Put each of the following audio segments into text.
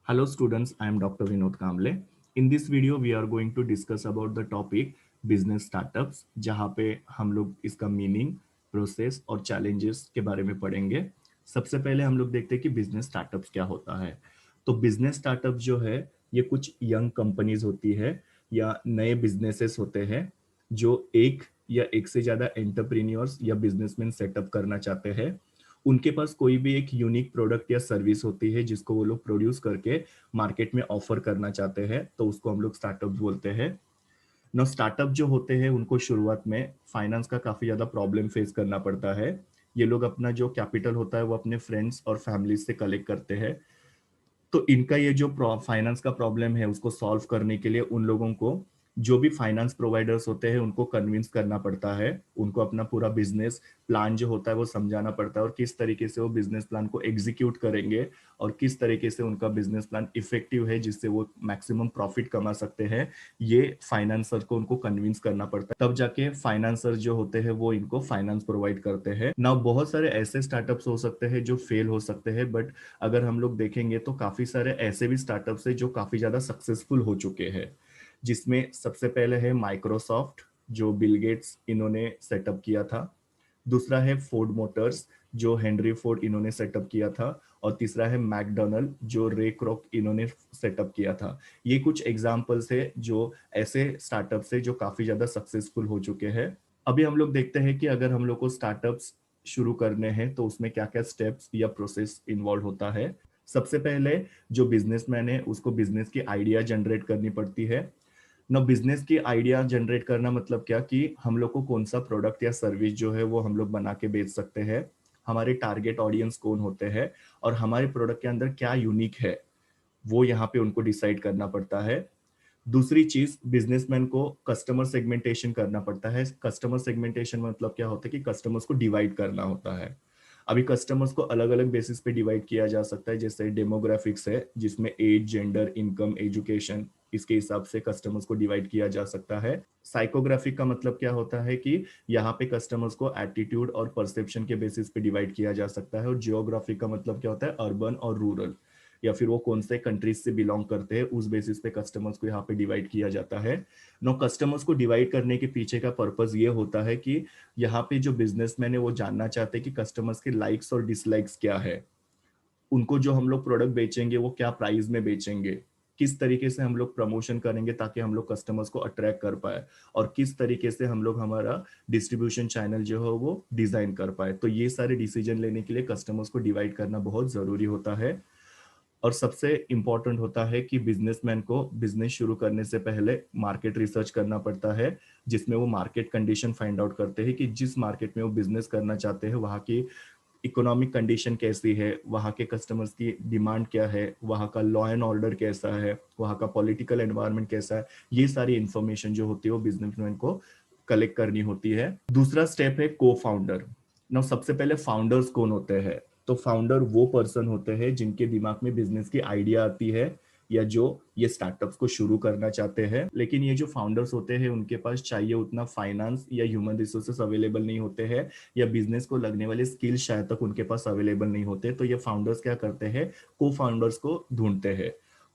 Hello students, I am Dr. Vinod Kamble. In this video, we are going to discuss about the topic business startups, जहाँ पे हम लोग इसका meaning, process और challenges के बारे में पढ़ेंगे। सबसे पहले हम लोग देखते हैं कि बिजनेस स्टार्टअप्स क्या होता है। तो बिजनेस स्टार्टअप जो है, ये कुछ यंग कंपनीज होती है या नए बिजनेसेस होते हैं जो एक या एक से ज्यादा एंटरप्रेन्योर्स या बिजनेसमैन सेटअप करना चाहते हैं। उनके पास कोई भी एक यूनिक प्रोडक्ट या सर्विस होती है जिसको वो लोग प्रोड्यूस करके मार्केट में ऑफर करना चाहते हैं, तो उसको हम लोग स्टार्टअप बोलते हैं। ना स्टार्टअप जो होते हैं उनको शुरुआत में फाइनेंस का काफी ज्यादा प्रॉब्लम फेस करना पड़ता है। ये लोग अपना जो कैपिटल होता है वो अपने फ्रेंड्स और फैमिली से कलेक्ट करते हैं। तो इनका ये जो फाइनेंस का प्रॉब्लम है उसको सॉल्व करने के लिए उन लोगों को जो भी फाइनेंस प्रोवाइडर्स होते हैं उनको कन्विंस करना पड़ता है। उनको अपना पूरा बिजनेस प्लान जो होता है वो समझाना पड़ता है और किस तरीके से वो बिजनेस प्लान को एग्जीक्यूट करेंगे और किस तरीके से उनका बिजनेस प्लान इफेक्टिव है जिससे वो मैक्सिमम प्रॉफिट कमा सकते हैं। ये फाइनेंसर को उनको कन्विंस करना पड़ता है, तब जाके फाइनेंसर जो होते हैं वो इनको फाइनेंस प्रोवाइड करते हैं ना। बहुत सारे ऐसे स्टार्टअप्स हो सकते हैं जो फेल हो सकते हैं, बट अगर हम लोग देखेंगे तो काफी सारे ऐसे भी स्टार्टअप्स हैं जो काफी ज्यादा सक्सेसफुल हो चुके हैं। जिसमें सबसे पहले है माइक्रोसॉफ्ट, जो बिल गेट्स इन्होंने सेटअप किया था। दूसरा है फोर्ड मोटर्स, जो हेनरी फोर्ड इन्होंने सेटअप किया था। और तीसरा है मैकडोनल्ड, जो रे क्रोक इन्होंने सेटअप किया था। ये कुछ एग्जांपल्स है जो ऐसे स्टार्टअप्स है जो काफी ज्यादा सक्सेसफुल हो चुके हैं। अभी हम लोग देखते हैं कि अगर हम लोग को स्टार्टअप्स शुरू करने हैं तो उसमें क्या क्या स्टेप्स या प्रोसेस इन्वॉल्व होता है। सबसे पहले जो बिजनेसमैन है उसको बिजनेस की आइडिया जनरेट करनी पड़ती है ना। बिजनेस की आइडिया जनरेट करना मतलब क्या कि हम लोग को कौन सा प्रोडक्ट या सर्विस जो है वो हम लोग बना के बेच सकते हैं, हमारे टारगेट ऑडियंस कौन होते हैं और हमारे प्रोडक्ट के अंदर क्या यूनिक है, वो यहाँ पे उनको डिसाइड करना पड़ता है। दूसरी चीज, बिजनेसमैन को कस्टमर सेगमेंटेशन करना पड़ता है। कस्टमर सेगमेंटेशन मतलब क्या होता है कि कस्टमर्स को डिवाइड करना होता है। अभी कस्टमर्स को अलग अलग बेसिस पे डिवाइड किया जा सकता है, जैसे डेमोग्राफिक्स है जिसमें एज, जेंडर, इनकम, एजुकेशन, इसके हिसाब से कस्टमर्स को डिवाइड किया जा सकता है। साइकोग्राफिक का मतलब क्या होता है कि यहाँ पे कस्टमर्स को एटीट्यूड और परसेप्शन के बेसिस पे डिवाइड किया जा सकता है। और जियोग्राफिक का मतलब क्या होता है, अर्बन और रूरल, या फिर वो कौन से कंट्रीज से बिलोंग करते हैं उस बेसिस पे कस्टमर्स को यहाँ पे डिवाइड किया जाता है। नो, कस्टमर्स को डिवाइड करने के पीछे का पर्पस ये होता है कि यहाँ पे जो बिजनेसमैन है वो जानना चाहते हैं कि कस्टमर्स के लाइक्स और डिसलाइक्स क्या है। उनको जो हम लोग प्रोडक्ट बेचेंगे वो क्या प्राइस में बेचेंगे, किस तरीके से हम लोग प्रमोशन करेंगे ताकि हम लोग कस्टमर्स को अट्रैक्ट कर पाए, और किस तरीके से हम लोग हमारा डिस्ट्रीब्यूशन चैनल जो है वो डिजाइन कर पाए। तो ये सारे डिसीजन लेने के लिए कस्टमर्स को डिवाइड करना बहुत जरूरी होता है। और सबसे इंपॉर्टेंट होता है कि बिजनेसमैन को बिजनेस शुरू करने से पहले मार्केट रिसर्च करना पड़ता है, जिसमें वो मार्केट कंडीशन फाइंड आउट करते हैं कि जिस मार्केट में वो बिजनेस करना चाहते हैं वहाँ की इकोनॉमिक कंडीशन कैसी है, वहाँ के कस्टमर्स की डिमांड क्या है, वहाँ का लॉ एंड ऑर्डर कैसा है, वहाँ का पॉलिटिकल एनवायरनमेंट कैसा है। ये सारी इंफॉर्मेशन जो होती है वो बिजनेसमैन को कलेक्ट करनी होती है। दूसरा स्टेप है को फाउंडर। ना, सबसे पहले फाउंडर्स कौन होते हैं। तो फाउंडर वो पर्सन होते हैं जिनके दिमाग में बिजनेस की आइडिया आती है या जो ये स्टार्टअप्स को शुरू करना चाहते हैं, लेकिन ये जो फाउंडर्स होते हैं उनके पास चाहिए उतना फाइनेंस या ह्यूमन रिसोर्सेस अवेलेबल नहीं होते हैं, या बिजनेस को लगने वाले स्किल शायद तक उनके पास अवेलेबल नहीं होते। तो ये फाउंडर्स क्या करते हैं, को फाउंडर्स को ढूंढते हैं।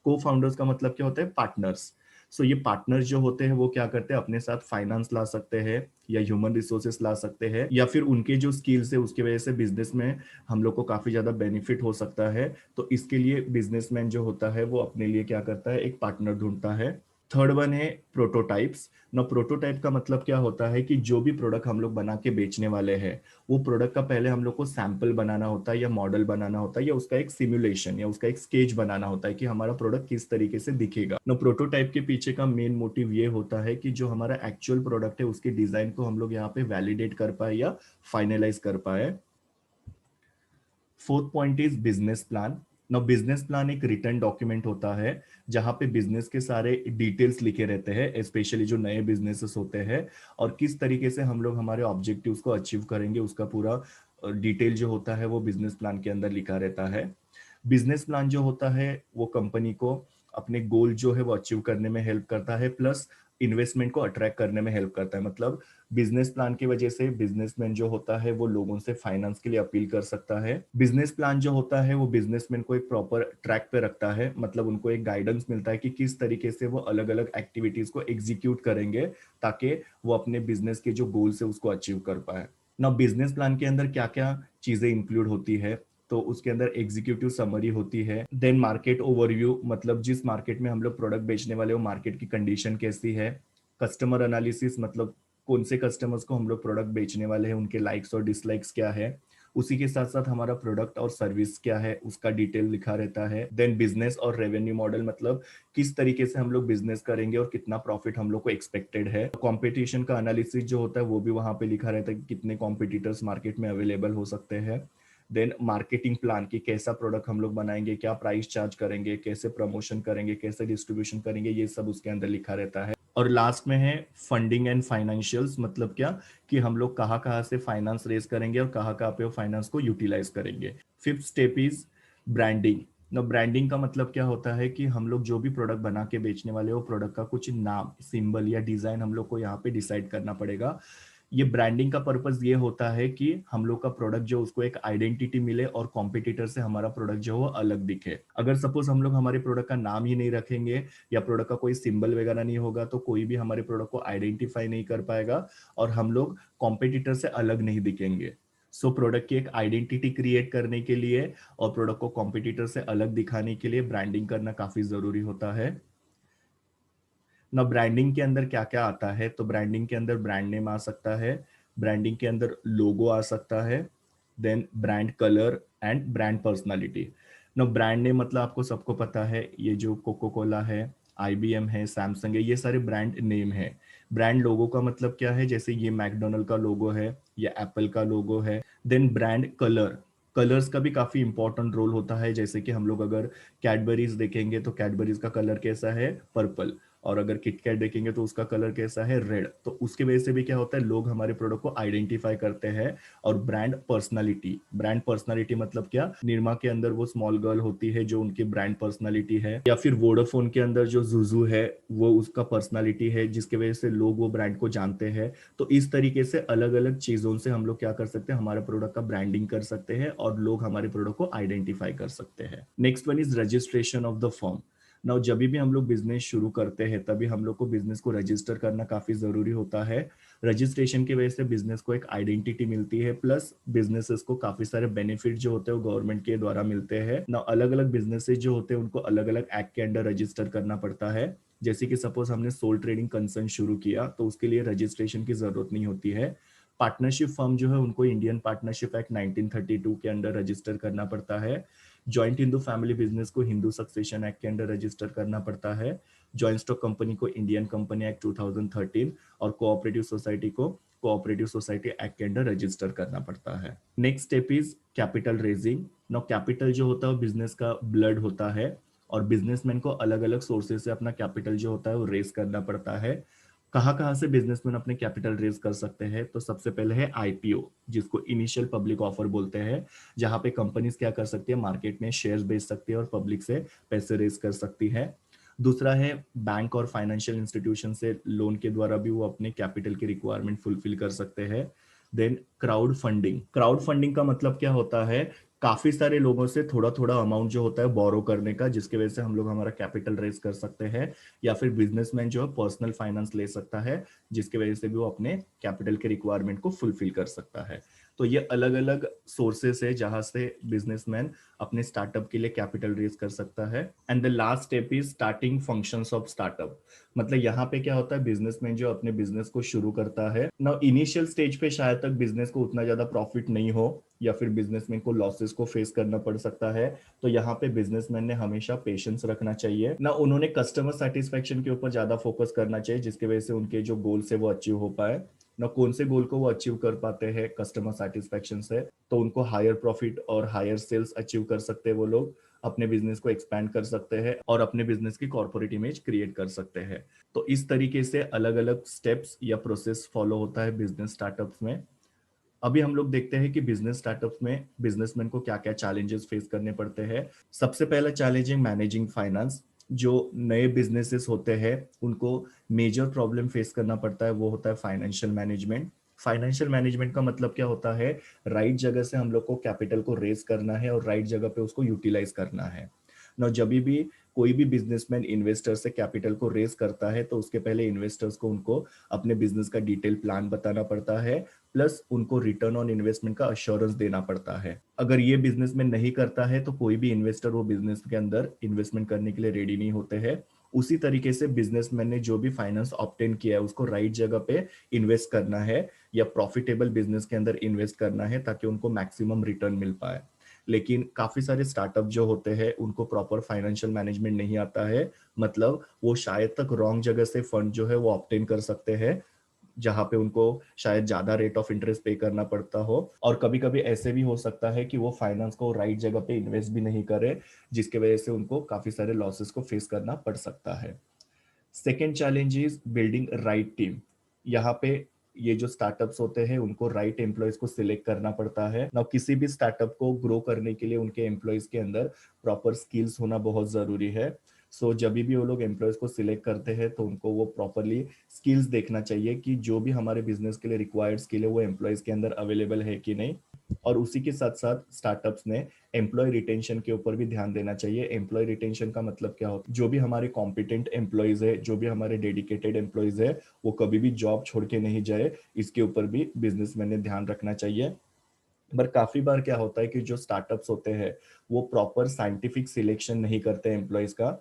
को फाउंडर्स का मतलब क्या होता है, पार्टनर्स। सो ये पार्टनर्स जो होते हैं वो क्या करते हैं, अपने साथ फाइनेंस ला सकते हैं या ह्यूमन रिसोर्सेस ला सकते हैं, या फिर उनके जो स्किल्स है उसकी वजह से बिजनेस में हम लोग को काफी ज्यादा बेनिफिट हो सकता है। तो इसके लिए बिजनेसमैन जो होता है वो अपने लिए क्या करता है, एक पार्टनर ढूंढता है। थर्ड वन है प्रोटोटाइप्स। ना, प्रोटोटाइप का मतलब क्या होता है कि जो भी प्रोडक्ट हम लोग बना के बेचने वाले हैं वो प्रोडक्ट का पहले हम लोग को सैंपल बनाना होता है या मॉडल बनाना होता है या उसका एक सिमुलेशन या उसका एक स्केच बनाना होता है कि हमारा प्रोडक्ट किस तरीके से दिखेगा। ना, प्रोटोटाइप के पीछे का मेन मोटिव ये होता है कि जो हमारा एक्चुअल प्रोडक्ट है उसके डिजाइन को हम लोग यहाँ पे वैलिडेट कर पाए या फाइनलाइज कर पाए। Fourth point is business plan. ना, बिजनेस प्लान एक रिटर्न डॉक्यूमेंट होता है जहां पे बिजनेस के सारे डिटेल्स लिखे रहते हैं, स्पेशली जो नए बिजनेसेस होते हैं, और किस तरीके से हम लोग हमारे ऑब्जेक्टिव्स को अचीव करेंगे उसका पूरा डिटेल जो होता है वो बिजनेस प्लान के अंदर लिखा रहता है। बिजनेस प्लान जो होता है वो कंपनी को अपने गोल जो है वो अचीव करने में हेल्प करता है, प्लस इन्वेस्टमेंट को अट्रैक्ट करने में हेल्प करता है। मतलब बिजनेस प्लान की वजह से बिजनेसमैन जो होता है वो लोगों से फाइनेंस के लिए अपील कर सकता है। बिजनेस प्लान जो होता है वो बिजनेसमैन को एक प्रॉपर ट्रैक पे रखता है, मतलब उनको एक गाइडेंस मिलता है कि किस तरीके से वो अलग अलग एक्टिविटीज को एग्जीक्यूट करेंगे ताकि वो अपने बिजनेस के जो गोल्स है उसको अचीव कर पाए। ना बिजनेस प्लान के अंदर क्या क्या चीजें इंक्लूड होती है, तो उसके अंदर एग्जीक्यूटिव समरी होती है, देन मार्केट ओवरव्यू, मतलब जिस मार्केट में हम लोग प्रोडक्ट बेचने वाले हो मार्केट की कंडीशन कैसी है, कस्टमर एनालिसिस, मतलब कौन से कस्टमर्स को हम लोग प्रोडक्ट बेचने वाले हैं, उनके लाइक्स और डिसलाइक्स क्या है, उसी के साथ साथ हमारा प्रोडक्ट और सर्विस क्या है उसका डिटेल लिखा रहता है। देन बिजनेस और रेवेन्यू मॉडल, मतलब किस तरीके से हम लोग बिजनेस करेंगे और कितना प्रॉफिट हम लोग को एक्सपेक्टेड है। कंपटीशन का एनालिसिस जो होता है वो भी वहां पे लिखा रहता है कि कितने कॉम्पिटिटर्स मार्केट में अवेलेबल हो सकते हैं। देन मार्केटिंग प्लान की कैसा प्रोडक्ट हम लोग बनाएंगे, क्या प्राइस चार्ज करेंगे, कैसे प्रमोशन करेंगे, कैसे डिस्ट्रीब्यूशन करेंगे, ये सब उसके अंदर लिखा रहता है। और लास्ट में है फंडिंग एंड फाइनेंशियल्स, मतलब क्या कि हम लोग कहाँ कहाँ से फाइनेंस रेज करेंगे और कहाँ कहाँ पे फाइनेंस को यूटिलाइज करेंगे। Fifth step is branding. ना ब्रांडिंग का मतलब क्या होता है कि हम लोग जो भी प्रोडक्ट बना के बेचने वाले हो प्रोडक्ट का कुछ नाम, सिंबल या डिजाइन हम लोग को यहाँ पे डिसाइड करना पड़ेगा। ये ब्रांडिंग का पर्पस ये होता है कि हम लोग का प्रोडक्ट जो उसको एक आइडेंटिटी मिले और कॉम्पिटिटर से हमारा प्रोडक्ट जो वो अलग दिखे। अगर सपोज हम लोग हमारे प्रोडक्ट का नाम ही नहीं रखेंगे या प्रोडक्ट का कोई सिंबल वगैरह नहीं होगा तो कोई भी हमारे प्रोडक्ट को आइडेंटिफाई नहीं कर पाएगा और हम लोग कॉम्पिटिटर से अलग नहीं दिखेंगे। सो प्रोडक्ट की एक आइडेंटिटी क्रिएट करने के लिए और प्रोडक्ट को कॉम्पिटिटर से अलग दिखाने के लिए ब्रांडिंग करना काफी जरूरी होता है। ना ब्रांडिंग के अंदर क्या क्या आता है, तो ब्रांडिंग के अंदर ब्रांड नेम आ सकता है, ब्रांडिंग के अंदर लोगो आ सकता है, then brand colour and brand personality. No brand name मतलब आपको सबको पता है, ये जो कोको कोला है, आईबीएम है, सैमसंग है, ये सारे ब्रांड नेम है। ब्रांड लोगो का मतलब क्या है, जैसे ये मैकडोनल्ड का लोगो है या एप्पल का लोगो है। देन ब्रांड कलर, कलर्स का भी काफी इंपॉर्टेंट रोल होता है, जैसे कि हम लोग अगर कैडबरीज देखेंगे तो कैडबरीज का कलर कैसा है, पर्पल, और अगर किटकैट देखेंगे तो उसका कलर कैसा है, रेड। तो उसकी वजह से भी क्या होता है, लोग हमारे प्रोडक्ट को आइडेंटिफाई करते हैं। और ब्रांड पर्सनालिटी, ब्रांड पर्सनालिटी मतलब क्या, निरमा के अंदर वो स्मॉल गर्ल होती है जो उनकी ब्रांड पर्सनालिटी है, या फिर वोडाफोन के अंदर जो जुजू है वो उसका पर्सनालिटी है जिसकी वजह से लोग वो ब्रांड को जानते हैं। तो इस तरीके से अलग अलग चीजों से हम लोग क्या कर सकते हैं, हमारे प्रोडक्ट का ब्रांडिंग कर सकते हैं और लोग हमारे प्रोडक्ट को आइडेंटिफाई कर सकते हैं। Next one is registration of the firm. Now जब भी हम लोग बिजनेस शुरू करते हैं तभी हम लोग को बिजनेस को रजिस्टर करना काफी जरूरी होता है। रजिस्ट्रेशन की वजह से बिजनेस को एक आइडेंटिटी मिलती है, प्लस बिजनेसेस को काफी सारे बेनिफिट जो होते हैं वो गवर्नमेंट के द्वारा मिलते हैं ना। अलग अलग बिजनेसेस जो होते हैं उनको अलग अलग एक्ट के अंडर रजिस्टर करना पड़ता है। जैसे कि सपोज हमने सोल ट्रेडिंग कंसर्न शुरू किया तो उसके लिए रजिस्ट्रेशन की जरूरत नहीं होती है। पार्टनरशिप फर्म जो है उनको इंडियन पार्टनरशिप एक्ट 1932 के अंडर रजिस्टर करना पड़ता है। जॉइंट हिंदू फैमिली बिजनेस को हिंदू सक्सेशन एक्ट के अंडर रजिस्टर करना पड़ता है। जॉइंट स्टॉक कंपनी को इंडियन कंपनी एक्ट 2013 और कोऑपरेटिव सोसाइटी को कोऑपरेटिव सोसाइटी एक्ट के अंडर रजिस्टर करना पड़ता है। Next step is capital raising. Now capital जो होता है वो बिजनेस का ब्लड होता है और बिजनेसमैन को अलग अलग सोर्सेज से अपना कैपिटल जो होता है वो रेज करना पड़ता है। कहाँ कहाँ से बिजनेसमैन अपने कैपिटल रेज कर सकते हैं, तो सबसे पहले है आईपीओ, जिसको इनिशियल पब्लिक ऑफर बोलते हैं, जहां पे कंपनीज क्या कर सकती है, मार्केट में शेयर्स बेच सकती है और पब्लिक से पैसे रेज कर सकती है। दूसरा है बैंक और फाइनेंशियल इंस्टीट्यूशन से लोन के द्वारा भी वो अपने कैपिटल की रिक्वायरमेंट फुलफिल कर सकते हैं। Then crowd funding, crowd funding का मतलब क्या होता है, काफी सारे लोगों से थोड़ा थोड़ा अमाउंट जो होता है बोरो करने का, जिसकी वजह से हम लोग हमारा कैपिटल रेज कर सकते हैं। या फिर बिजनेसमैन जो है पर्सनल फाइनेंस ले सकता है जिसकी वजह से भी वो अपने कैपिटल के रिक्वायरमेंट को फुलफिल कर सकता है। तो ये अलग अलग सोर्सेस है जहां से बिजनेसमैन अपने स्टार्टअप के लिए कैपिटल रेज कर सकता है। And the last step is starting functions of startup. मतलब यहाँ पे क्या होता है, बिजनेसमैन जो अपने बिजनेस को शुरू करता है ना, इनिशियल स्टेज पे शायद तक बिजनेस को उतना ज्यादा प्रॉफिट नहीं हो या फिर बिजनेसमैन को लॉसेस को फेस करना पड़ सकता है। तो यहाँ पे बिजनेसमैन ने हमेशा पेशेंस रखना चाहिए ना, उन्होंने कस्टमर सेटिस्फेक्शन के ऊपर ज्यादा फोकस करना चाहिए जिसकी वजह से उनके जो गोल्स है वो अचीव हो पाए ना। कौन से गोल को वो अचीव कर पाते हैं कस्टमर सेटिस्फेक्शन से, तो उनको हायर प्रॉफिट और हायर सेल्स अचीव कर सकते हैं, वो लोग अपने बिजनेस को एक्सपैंड कर सकते हैं और अपने बिजनेस की कॉर्पोरेट इमेज क्रिएट कर सकते हैं। तो इस तरीके से अलग अलग स्टेप्स या प्रोसेस फॉलो होता है बिजनेस स्टार्टअप्स में। अभी हम लोग देखते हैं कि बिजनेस स्टार्टअप्स में बिजनेसमैन को क्या क्या चैलेंजेस फेस करने पड़ते हैं। सबसे पहला चैलेंज है मैनेजिंग फाइनेंस। जो नए बिजनेसेस होते हैं उनको मेजर प्रॉब्लम फेस करना पड़ता है, वो होता है फाइनेंशियल मैनेजमेंट। फाइनेंशियल मैनेजमेंट का मतलब क्या होता है, राइट जगह से हम लोग को कैपिटल को रेज करना है और राइट जगह पे उसको यूटिलाइज करना है। ना जब भी कोई भी बिजनेसमैन इन्वेस्टर से कैपिटल को रेज करता है तो उसके पहले इन्वेस्टर्स को उनको अपने बिजनेस का डिटेल प्लान बताना पड़ता है, प्लस उनको रिटर्न ऑन इन्वेस्टमेंट का अश्योरेंस देना पड़ता है। अगर ये बिजनेसमैन नहीं करता है तो कोई भी इन्वेस्टर वो बिजनेस के अंदर इन्वेस्टमेंट करने के लिए रेडी नहीं होते हैं। उसी तरीके से बिजनेसमैन ने जो भी फाइनेंस ऑब्टेन किया है उसको राइट जगह पे इन्वेस्ट करना है या प्रॉफिटेबल बिजनेस के अंदर इन्वेस्ट करना है ताकि उनको मैक्सिमम रिटर्न मिल पाए। लेकिन काफी सारे स्टार्टअप जो होते हैं उनको प्रॉपर फाइनेंशियल मैनेजमेंट नहीं आता है, मतलब वो शायद तक रॉन्ग जगह से फंड जो है वो ऑब्टेन कर सकते हैं जहां पे उनको शायद ज्यादा रेट ऑफ इंटरेस्ट पे करना पड़ता हो, और कभी कभी ऐसे भी हो सकता है कि वो फाइनेंस को राइट जगह पे इन्वेस्ट भी नहीं करे, जिसके वजह से उनको काफी सारे लॉसेस को फेस करना पड़ सकता है। Second challenge is building right team. यहाँ पे ये जो स्टार्टअप्स होते हैं उनको राइट एम्प्लॉयज को सिलेक्ट करना पड़ता है ना। किसी भी स्टार्टअप को ग्रो करने के लिए उनके एम्प्लॉयज के अंदर प्रॉपर स्किल्स होना बहुत जरूरी है। सो जब भी वो लोग एम्प्लॉयज को सिलेक्ट करते हैं तो उनको वो प्रॉपरली स्किल्स देखना चाहिए कि जो भी हमारे बिजनेस के लिए रिक्वायर्ड स्किल है वो एम्प्लॉयज के अंदर अवेलेबल है कि नहीं। और उसी के साथ साथ स्टार्टअप्स ने एम्प्लॉय रिटेंशन के ऊपर भी ध्यान देना चाहिए। एम्प्लॉय रिटेंशन का मतलब क्या होता है, जो भी हमारे कॉम्पिटेंट एम्प्लॉयज है, जो भी हमारे डेडिकेटेड एम्प्लॉयज है, वो कभी भी जॉब छोड़ के नहीं जाए, इसके ऊपर भी बिजनेसमैन ने ध्यान रखना चाहिए। पर काफी बार क्या होता है कि जो स्टार्टअप्स होते हैं वो प्रॉपर साइंटिफिक सिलेक्शन नहीं करते एम्प्लॉयज का,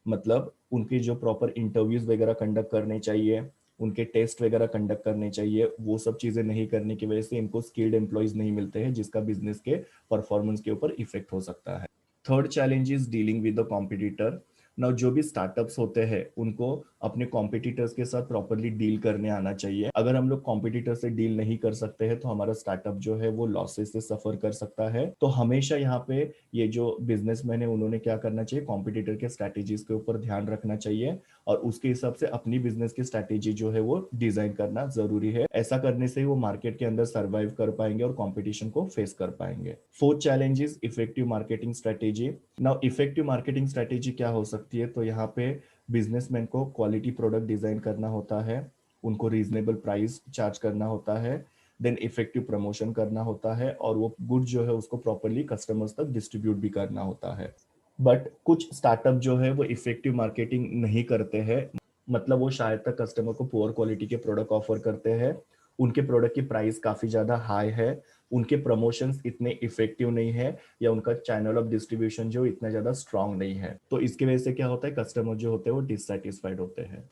मतलब उनकी जो प्रॉपर इंटरव्यूज वगैरह कंडक्ट करने चाहिए, उनके टेस्ट वगैरह कंडक्ट करने चाहिए, वो सब चीजें नहीं करने की वजह से इनको स्किल्ड एम्प्लॉयज नहीं मिलते हैं, जिसका बिजनेस के परफॉर्मेंस के ऊपर इफेक्ट हो सकता है। Third challenge is dealing with the competitor. Now जो भी स्टार्टअप्स होते हैं उनको अपने कॉम्पिटिटर्स के साथ प्रॉपरली डील करने आना चाहिए। अगर हम लोग कॉम्पिटिटर से डील नहीं कर सकते हैं तो हमारा स्टार्टअप जो है वो लॉसेस से सफर कर सकता है। तो हमेशा यहाँ पे ये जो बिजनेसमैन है उन्होंने क्या करना चाहिए, कॉम्पिटिटर के स्ट्रैटेजीज के ऊपर ध्यान रखना चाहिए और उसके हिसाब से अपनी बिजनेस की स्ट्रैटेजी जो है वो डिजाइन करना जरूरी है। ऐसा करने से ही वो मार्केट के अंदर सर्वाइव कर पाएंगे और कॉम्पिटिशन को फेस कर पाएंगे। Fourth challenge is effective marketing strategy. Now effective marketing strategy क्या हो सकती है, तो यहाँ पे बिजनेसमैन को क्वालिटी प्रोडक्ट डिजाइन करना होता है, उनको रीजनेबल प्राइस चार्ज करना होता है, देन इफेक्टिव प्रमोशन करना होता है और वो गुड जो है उसको प्रॉपरली कस्टमर्स तक डिस्ट्रीब्यूट भी करना होता है। बट कुछ स्टार्टअप जो है वो इफेक्टिव मार्केटिंग नहीं करते हैं, मतलब वो शायद तक कस्टमर को पुअर क्वालिटी के प्रोडक्ट ऑफर करते हैं, उनके प्रोडक्ट की प्राइस काफी ज्यादा हाई है, उनके प्रमोशंस इतने इफेक्टिव नहीं है या उनका चैनल ऑफ डिस्ट्रीब्यूशन जो इतना ज्यादा स्ट्रांग नहीं है, तो इसकी वजह से क्या होता है, कस्टमर जो होते हैं वो डिससेटिस्फाइड होते हैं।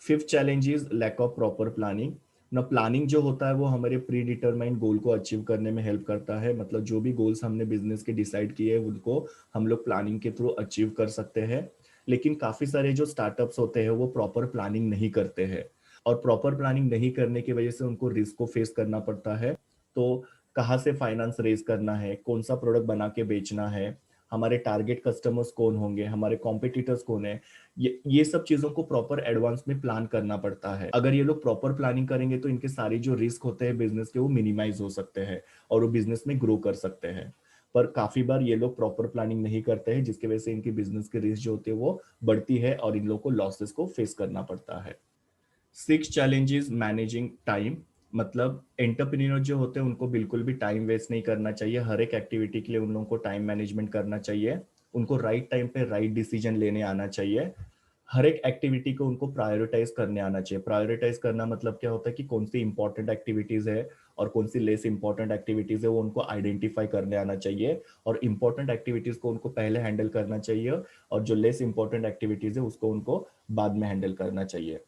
Fifth challenge is lack of proper planning. ना प्लानिंग जो होता है वो हमारे प्री डिटरमाइंड गोल को अचीव करने में हेल्प करता है, मतलब जो भी गोल्स हमने बिजनेस के डिसाइड किए हैं उनको हम लोग प्लानिंग के थ्रू अचीव कर सकते हैं। लेकिन काफी सारे जो स्टार्टअप्स होते हैं वो प्रॉपर प्लानिंग नहीं करते हैं और प्रॉपर प्लानिंग नहीं करने की वजह से उनको रिस्क को फेस करना पड़ता है। तो कहाँ से फाइनेंस रेज करना है, कौन सा प्रोडक्ट बना के बेचना है, हमारे टारगेट कस्टमर्स कौन होंगे, हमारे कॉम्पिटिटर्स कौन है, ये सब चीजों को प्रॉपर एडवांस में प्लान करना पड़ता है। अगर ये लोग प्रॉपर प्लानिंग करेंगे तो इनके सारे जो रिस्क होते हैं बिजनेस के वो मिनिमाइज हो सकते हैं और वो बिजनेस में ग्रो कर सकते हैं। पर काफी बार ये लोग प्रॉपर प्लानिंग नहीं करते हैं जिसकी वजह से इनकी बिजनेस की रिस्क जो होती है वो बढ़ती है और इन लोग को लॉसेस को फेस करना पड़ता है। Six challenge is managing time. मतलब एंटरप्रेन्योर जो होते हैं उनको बिल्कुल भी टाइम वेस्ट नहीं करना चाहिए, हर एक एक्टिविटी के लिए उन लोगों को टाइम मैनेजमेंट करना चाहिए, उनको राइट टाइम पे राइट डिसीजन लेने आना चाहिए, हर एक एक्टिविटी को उनको प्रायोरिटाइज करने आना चाहिए। प्रायोरिटाइज करना मतलब क्या होता है कि कौन सी इंपॉर्टेंट एक्टिविटीज है और कौन सी लेस इंपॉर्टेंट एक्टिविटीज है वो उनको आइडेंटिफाई करने आना चाहिए और इंपॉर्टेंट एक्टिविटीज को उनको पहले हैंडल करना चाहिए और जो लेस इंपॉर्टेंट एक्टिविटीज है उसको उनको बाद में हैंडल करना चाहिए।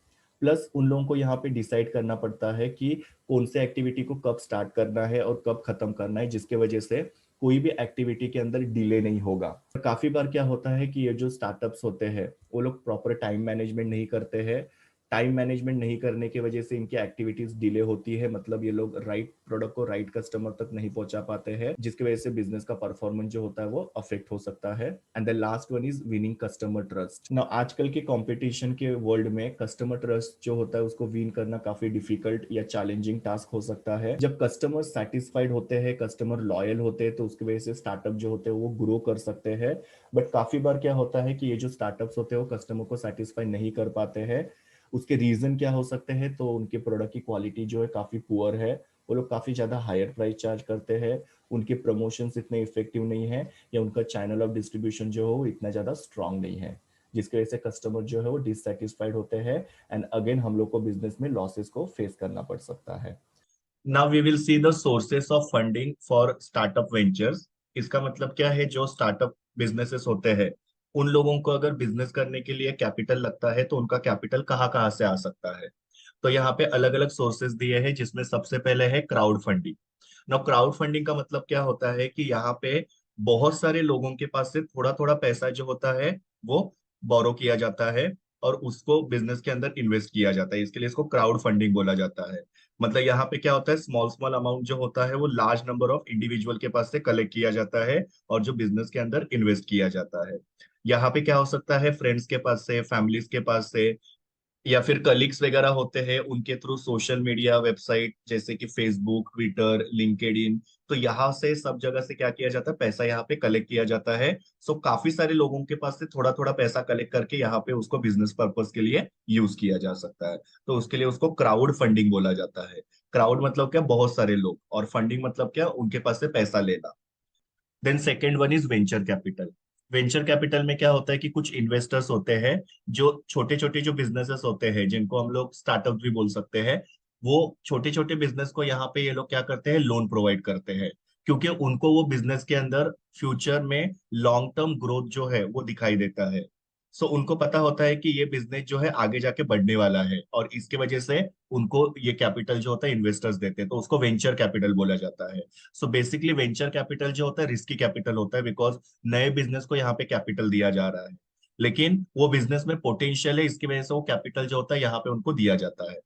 प्लस उन लोगों को यहाँ पे डिसाइड करना पड़ता है कि कौन से एक्टिविटी को कब स्टार्ट करना है और कब खत्म करना है, जिसके वजह से कोई भी एक्टिविटी के अंदर डिले नहीं होगा। काफी बार क्या होता है कि ये जो स्टार्टअप्स होते हैं वो लोग प्रॉपर टाइम मैनेजमेंट नहीं करते हैं, टाइम मैनेजमेंट नहीं करने की वजह से इनकी एक्टिविटीज डिले होती है, मतलब ये लोग राइट प्रोडक्ट को राइट कस्टमर तक नहीं पहुंचा पाते हैं, जिसकी वजह से बिजनेस का परफॉर्मेंस जो होता है वो अफेक्ट हो सकता है। And the last one is winning customer trust. Now आजकल के कंपटीशन के वर्ल्ड में कस्टमर ट्रस्ट जो होता है उसको विन करना काफी डिफिकल्ट या चैलेंजिंग टास्क हो सकता है। जब कस्टमर सेटिस्फाइड होते हैं, कस्टमर लॉयल होते हैं, तो उसकी वजह से स्टार्टअप जो होते हैं वो ग्रो कर सकते हैं। बट काफी बार क्या होता है कि ये जो स्टार्टअप्स होते हैं वो कस्टमर को सेटिस्फाई नहीं कर पाते हैं। उसके रीजन क्या हो सकते हैं, तो उनके प्रोडक्ट की क्वालिटी जो है काफी पुअर है, वो लोग काफी ज्यादा हायर प्राइस चार्ज करते हैं, उनके प्रमोशंस इतने इफेक्टिव नहीं है, या उनका चैनल ऑफ डिस्ट्रीब्यूशन जो है वो इतना ज्यादा स्ट्रांग नहीं है, जिसकी वजह से कस्टमर जो है वो डिससेटिस्फाइड होते हैं। एंड अगेन हम लोग को बिजनेस में लॉसेस को फेस करना पड़ सकता है। Now we will see the sources of funding for startup ventures. इसका मतलब क्या है, जो स्टार्टअप बिजनेसेस होते हैं उन लोगों को अगर बिजनेस करने के लिए कैपिटल लगता है तो उनका कैपिटल कहाँ कहाँ से आ सकता है। तो यहाँ पे अलग अलग सोर्सेस दिए हैं, जिसमें सबसे पहले है crowd funding. Now crowd funding का मतलब क्या होता है कि यहाँ पे बहुत सारे लोगों के पास से थोड़ा थोड़ा पैसा जो होता है वो बोरो किया जाता है और उसको बिजनेस के अंदर इन्वेस्ट किया जाता है। इसके लिए इसको क्राउड फंडिंग बोला जाता है। मतलब यहाँ पे क्या होता है, स्मॉल स्मॉल अमाउंट जो होता है वो लार्ज नंबर ऑफ इंडिविजुअल के पास से कलेक्ट किया जाता है और जो बिजनेस के अंदर इन्वेस्ट किया जाता है। यहाँ पे क्या हो सकता है, फ्रेंड्स के पास से, फैमिलीज के पास से, या फिर कलीग्स वगैरह होते हैं उनके थ्रू, सोशल मीडिया वेबसाइट जैसे कि फेसबुक, ट्विटर, लिंक्डइन। तो यहाँ से सब जगह से क्या किया जाता है, पैसा यहाँ पे कलेक्ट किया जाता है। सो काफी सारे लोगों के पास से थोड़ा थोड़ा पैसा कलेक्ट करके यहाँ पे उसको बिजनेस पर्पस के लिए यूज किया जा सकता है। तो उसके लिए उसको क्राउड फंडिंग बोला जाता है। क्राउड मतलब क्या, बहुत सारे लोग, और फंडिंग मतलब क्या, उनके पास से पैसा लेना। Then second one is venture capital. Venture capital में क्या होता है कि कुछ इन्वेस्टर्स होते हैं जो छोटे छोटे जो बिजनेसेस होते हैं जिनको हम लोग स्टार्टअप भी बोल सकते हैं, वो छोटे छोटे बिजनेस को यहाँ पे ये लोग क्या करते हैं, लोन प्रोवाइड करते हैं, क्योंकि उनको वो बिजनेस के अंदर फ्यूचर में लॉन्ग टर्म ग्रोथ जो है वो दिखाई देता है। सो उनको पता होता है कि ये बिजनेस जो है आगे जाके बढ़ने वाला है, और इसके वजह से उनको ये कैपिटल जो होता है इन्वेस्टर्स देते हैं, तो उसको वेंचर कैपिटल बोला जाता है। सो बेसिकली वेंचर कैपिटल जो होता है रिस्की कैपिटल होता है, बिकॉज नए बिजनेस को यहाँ पे कैपिटल दिया जा रहा है, लेकिन वो बिजनेस में पोटेंशियल है, इसकी वजह से वो कैपिटल जो होता है यहाँ पे उनको दिया जाता है।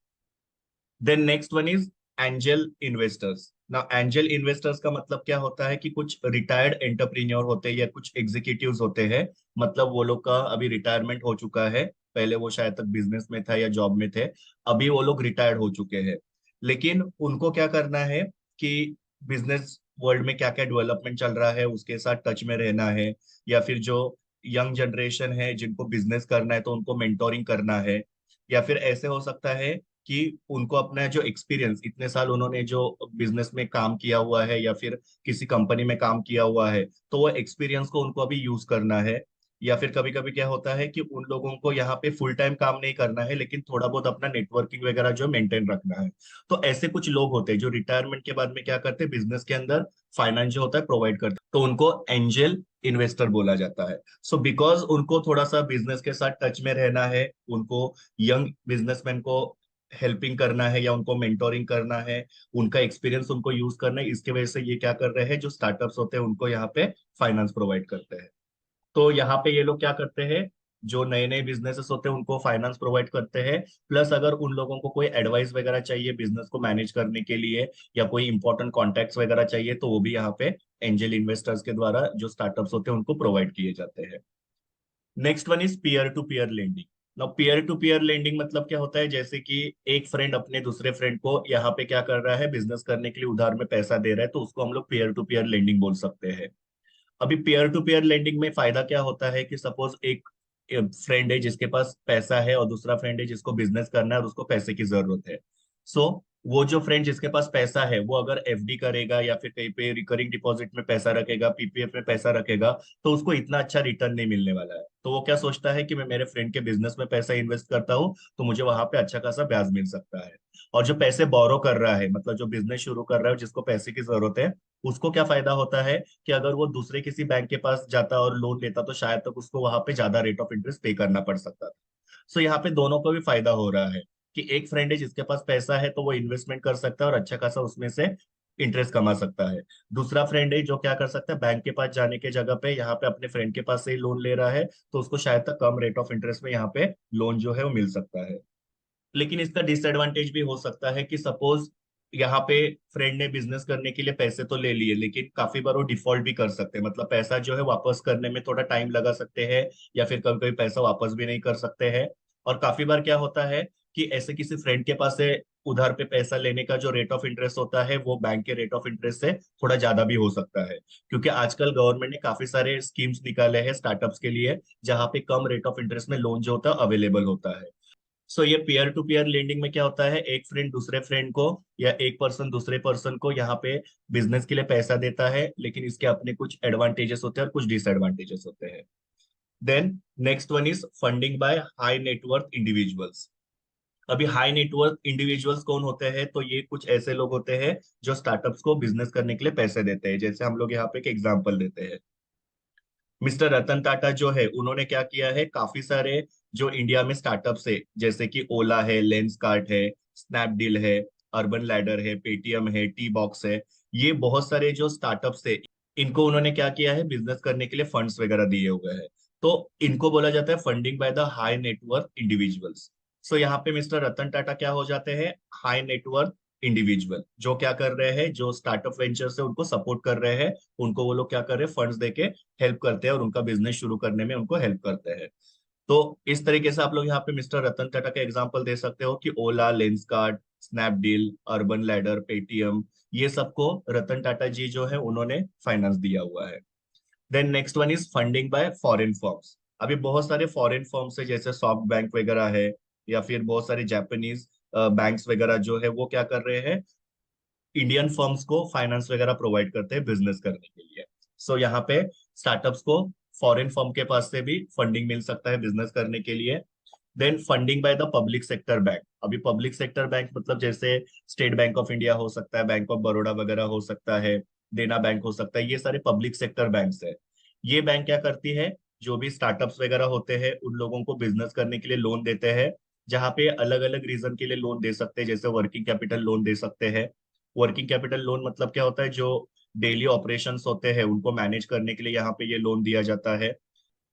Then next one is angel investors. ना एंजल इन्वेस्टर्स का मतलब क्या होता है कि कुछ रिटायर्ड एंटरप्रेन्योर होते हैं या कुछ एग्जीक्यूटिव्स होते हैं, मतलब वो लोग का अभी रिटायरमेंट हो चुका है, पहले वो शायद तक बिजनेस में था या जॉब में थे, अभी वो लोग रिटायर्ड हो चुके हैं, लेकिन उनको क्या करना है कि बिजनेस वर्ल्ड में क्या क्या डेवलपमेंट चल रहा है उसके साथ टच में रहना है, या फिर जो यंग जनरेशन है जिनको बिजनेस करना है तो उनको मेंटोरिंग करना है, या फिर ऐसे हो सकता है कि उनको अपना जो एक्सपीरियंस, इतने साल उन्होंने जो बिजनेस में काम किया हुआ है या फिर किसी कंपनी में काम किया हुआ है, तो वो एक्सपीरियंस को उनको अभी यूज करना है। या फिर कभी कभी क्या होता है कि उन लोगों को यहाँ पे फुल टाइम काम नहीं करना है, लेकिन थोड़ा बहुत अपना नेटवर्किंग वगैरह जो मेंटेन रखना है। तो ऐसे कुछ लोग होते हैं जो रिटायरमेंट के बाद में क्या करते हैं, बिजनेस के अंदर फाइनेंस जो होता है प्रोवाइड करते हैं, तो उनको एंजल इन्वेस्टर बोला जाता है। सो बिकॉज उनको थोड़ा सा बिजनेस के साथ टच में रहना है, उनको यंग बिजनेसमैन को हेल्पिंग करना है या उनको मेंटोरिंग करना है, उनका एक्सपीरियंस उनको यूज करना है, इसके वजह से ये क्या कर रहे हैं, जो स्टार्टअप्स होते हैं उनको यहाँ पे फाइनेंस प्रोवाइड करते हैं। तो यहाँ पे ये लोग क्या करते हैं, जो नए नए बिजनेसेस होते हैं उनको फाइनेंस प्रोवाइड करते हैं, प्लस अगर उन लोगों को कोई एडवाइस वगैरह चाहिए बिजनेस को मैनेज करने के लिए, या कोई इंपॉर्टेंट कॉन्टैक्ट्स वगैरह चाहिए, तो वो भी यहाँ पे एंजल इन्वेस्टर्स के द्वारा जो स्टार्टअप्स होते हैं उनको प्रोवाइड किए जाते हैं। Next one is peer to peer lending. Now peer to peer lending मतलब क्या होता है, जैसे कि एक फ्रेंड अपने दूसरे फ्रेंड को यहाँ पे क्या कर रहा है, बिजनेस करने के लिए उधार में पैसा दे रहा है, तो उसको हम लोग पीयर टू पीयर लेंडिंग बोल सकते हैं। अभी पीयर टू पीयर लेंडिंग में फायदा क्या होता है कि सपोज एक फ्रेंड है जिसके पास पैसा है और दूसरा फ्रेंड है जिसको बिजनेस करना है और उसको पैसे की जरूरत है। सो वो जो फ्रेंड जिसके पास पैसा है वो अगर एफडी करेगा या फिर कहीं पे रिकरिंग डिपॉजिट में पैसा रखेगा, पीपीएफ में पैसा रखेगा, तो उसको इतना अच्छा रिटर्न नहीं मिलने वाला है। तो वो क्या सोचता है कि मैं मेरे फ्रेंड के बिजनेस में पैसा इन्वेस्ट करता हूँ तो मुझे वहां पे अच्छा खासा ब्याज मिल सकता है। और जो पैसे बोरो कर रहा है, मतलब जो बिजनेस शुरू कर रहा है जिसको पैसे की जरूरत है, उसको क्या फायदा होता है कि अगर वो दूसरे किसी बैंक के पास जाता और लोन लेता तो शायद तक उसको वहां पे ज्यादा रेट ऑफ इंटरेस्ट पे करना पड़ सकता था। सो यहाँ पे दोनों को भी फायदा हो रहा है कि एक फ्रेंड है जिसके पास पैसा है तो वो इन्वेस्टमेंट कर सकता है और अच्छा खासा उसमें से इंटरेस्ट कमा सकता है। दूसरा फ्रेंड है जो क्या कर सकता है, बैंक के पास जाने के जगह पे यहाँ पे अपने फ्रेंड के पास से ही लोन ले रहा है, तो उसको शायद तक कम रेट ऑफ इंटरेस्ट में यहाँ पे लोन जो है वो मिल सकता है। लेकिन इसका डिसएडवांटेज भी हो सकता है कि सपोज यहाँ पे फ्रेंड ने बिजनेस करने के लिए पैसे तो ले लिए, लेकिन काफी बार वो डिफॉल्ट भी कर सकते हैं, मतलब पैसा जो है वापस करने में थोड़ा टाइम लगा सकते हैं, या फिर कभी कभी पैसा वापस भी नहीं कर सकते हैं। और काफी बार क्या होता है कि ऐसे किसी फ्रेंड के पास से उधार पे पैसा लेने का जो रेट ऑफ इंटरेस्ट होता है वो बैंक के रेट ऑफ इंटरेस्ट से थोड़ा ज्यादा भी हो सकता है, क्योंकि आजकल गवर्नमेंट ने काफी सारे स्कीम्स निकाले हैं स्टार्टअप्स के लिए, जहां पे कम रेट ऑफ इंटरेस्ट में लोन जो होता है अवेलेबल होता है। सो ये पीयर टू पीयर लेंडिंग में क्या होता है, एक फ्रेंड दूसरे फ्रेंड को या एक पर्सन दूसरे पर्सन को यहाँ पे बिजनेस के लिए पैसा देता है, लेकिन इसके अपने कुछ एडवांटेजेस होते हैं और कुछ डिसएडवांटेजेस होते हैं। Then next one is funding by high net worth individuals. अभी हाई नेटवर्थ इंडिविजुअल्स कौन होते हैं, तो ये कुछ ऐसे लोग होते हैं जो स्टार्टअप्स को बिजनेस करने के लिए पैसे देते हैं। जैसे हम लोग यहाँ पे एक एग्जांपल देते हैं, मिस्टर रतन टाटा जो है उन्होंने क्या किया है, काफी सारे जो इंडिया में स्टार्टअप्स है जैसे कि ओला है, लेंसकार्ट है, स्नैपडील है, अर्बन लैडर है, पेटीएम है, टी बॉक्स है, ये बहुत सारे जो स्टार्टअप्स है, इनको उन्होंने क्या किया है, बिजनेस करने के लिए फंड्स वगैरह दिए हुए हैं। तो इनको बोला जाता है funding by the high net worth individuals. So यहाँ पे मिस्टर रतन टाटा क्या हो जाते हैं, हाई नेटवर्थ इंडिविजुअल, जो क्या कर रहे हैं, जो स्टार्टअप वेंचर से उनको सपोर्ट कर रहे हैं, उनको वो लोग क्या कर रहे हैं, फंड्स देके हेल्प करते हैं और उनका बिजनेस शुरू करने में उनको हेल्प करते हैं। तो इस तरीके से आप लोग यहाँ पे मिस्टर रतन टाटा का एग्जांपल दे सकते हो कि Ola, Lenskart, Snapdeal, Urban Ladder, Paytm, ये सबको रतन टाटा जी जो है उन्होंने फाइनेंस दिया हुआ है। Then next one is funding by foreign firms. अभी बहुत सारे फॉरेन फर्म्स है जैसे सॉफ्ट बैंक वगैरह है, या फिर बहुत सारे जापानीज बैंक्स वगैरह जो है वो क्या कर रहे हैं, इंडियन फर्म्स को फाइनेंस वगैरह प्रोवाइड करते हैं बिजनेस करने के लिए। सो यहाँ पे स्टार्टअप्स को फॉरेन फर्म के पास से भी फंडिंग मिल सकता है बिजनेस करने के लिए। Then funding by the public sector bank. अभी पब्लिक सेक्टर बैंक मतलब जैसे स्टेट बैंक ऑफ इंडिया हो सकता है, बैंक ऑफ बड़ौदा वगैरह हो सकता है, देना बैंक हो सकता है, ये सारे पब्लिक सेक्टर बैंक्स है। ये बैंक क्या करती है, जो भी स्टार्टअप्स वगैरह होते हैं उन लोगों को बिजनेस करने के लिए लोन देते हैं, जहाँ पे अलग अलग रीजन के लिए लोन दे सकते हैं, जैसे वर्किंग कैपिटल लोन दे सकते हैं। वर्किंग कैपिटल लोन मतलब क्या होता है, जो डेली ऑपरेशंस होते हैं उनको मैनेज करने के लिए यहाँ पे ये लोन दिया जाता है।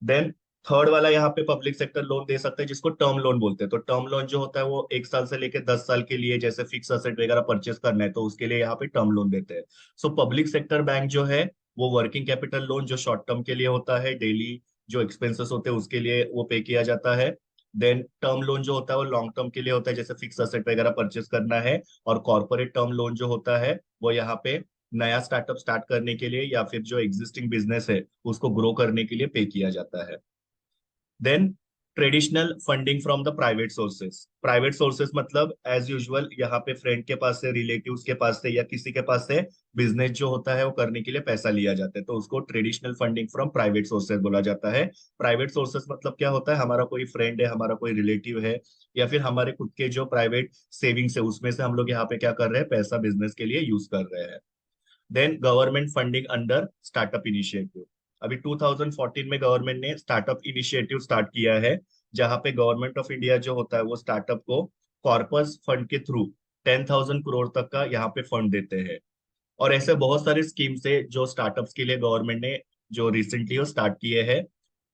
देन थर्ड वाला यहाँ पे पब्लिक सेक्टर लोन दे सकते हैं, जिसको टर्म लोन बोलते हैं। तो टर्म लोन जो होता है वो 1 साल से लेकर 10 साल के लिए, जैसे फिक्स असेट वगैरह परचेस करना है तो उसके लिए यहाँ पे टर्म लोन देते हैं। सो पब्लिक सेक्टर बैंक जो है वो वर्किंग कैपिटल लोन जो शॉर्ट टर्म के लिए होता है, डेली जो एक्सपेंसेस होते हैं उसके लिए वो पे किया जाता है। देन टर्म लोन जो होता है वो लॉन्ग टर्म के लिए होता है, जैसे फिक्स असेट वगैरह परचेस करना है। और कॉर्पोरेट टर्म लोन जो होता है वो यहाँ पे नया स्टार्टअप स्टार्ट करने के लिए या फिर जो एग्जिस्टिंग बिजनेस है उसको ग्रो करने के लिए पे किया जाता है। Then traditional funding from the private sources. Private sources मतलब एज यूजुअल यहाँ पे फ्रेंड के पास से, रिलेटिव्स के पास से या किसी के पास से बिजनेस जो होता है वो करने के लिए पैसा लिया जाता है, तो उसको traditional funding from private sources बोला जाता है। प्राइवेट सोर्सेस मतलब क्या होता है, हमारा कोई फ्रेंड है, हमारा कोई रिलेटिव है, या फिर हमारे खुद के जो प्राइवेट सेविंग्स है उसमें से हम लोग यहाँ पे क्या कर रहे हैं, पैसा बिजनेस के लिए यूज कर रहे हैं। Then government funding under startup initiative. अभी 2014 में गवर्नमेंट ने स्टार्टअप इनिशिएटिव स्टार्ट किया है, जहां पे गवर्नमेंट ऑफ इंडिया जो होता है वो स्टार्टअप को कॉर्पस फंड के थ्रू 10,000 करोड़ तक का यहाँ पे फंड देते हैं। और ऐसे बहुत सारे स्कीम्स है जो स्टार्टअप्स के लिए गवर्नमेंट ने जो रिसेंटली वो स्टार्ट किए हैं,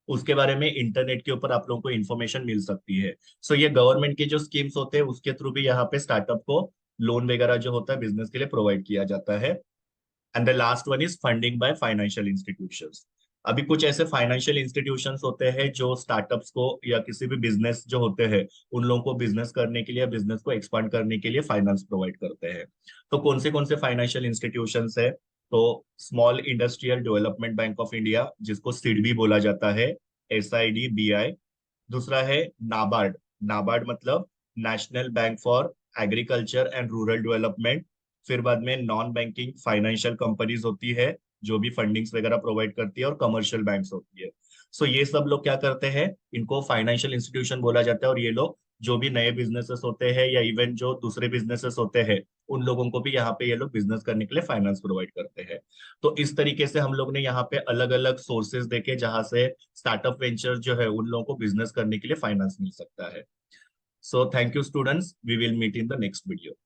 उसके बारे में इंटरनेट के ऊपर आप लोगों को इन्फॉर्मेशन मिल सकती है। सो ये गवर्नमेंट के जो स्कीम्स होते हैं उसके थ्रू भी यहाँ पे स्टार्टअप को लोन वगैरह जो होता है बिजनेस के लिए प्रोवाइड किया जाता है। And the last one is funding by financial institutions. अभी कुछ ऐसे फाइनेंशियल इंस्टीट्यूशंस होते हैं जो स्टार्टअप्स को या किसी भी बिजनेस जो होते हैं उन लोगों को बिजनेस करने के लिए, बिजनेस को एक्सपांड करने के लिए फाइनेंस प्रोवाइड करते हैं। तो कौन से फाइनेंशियल इंस्टीट्यूशंस है, तो small industrial development bank of India जिसको सिडबी बोला जाता है, SIDBI। दूसरा है नाबार्ड। नाबार्ड मतलब national bank for agriculture and rural development. फिर बाद में नॉन बैंकिंग फाइनेंशियल कंपनीज होती है जो भी फंडिंग्स वगैरह प्रोवाइड करती है, और कमर्शियल बैंक्स होती है। सो ये सब लोग क्या करते हैं, इनको फाइनेंशियल इंस्टीट्यूशन बोला जाता है, और ये लोग जो भी नए बिजनेसेस होते हैं या इवन जो दूसरे बिजनेसेस होते हैं उन लोगों को भी यहाँ पे ये लोग बिजनेस करने के लिए फाइनेंस प्रोवाइड करते हैं। तो इस तरीके से हम लोग ने यहाँ पे अलग अलग सोर्सेज देखे जहां से स्टार्टअप वेंचर जो है उन लोगों को बिजनेस करने के लिए फाइनेंस मिल सकता है। So thank you students, we will meet in the next video.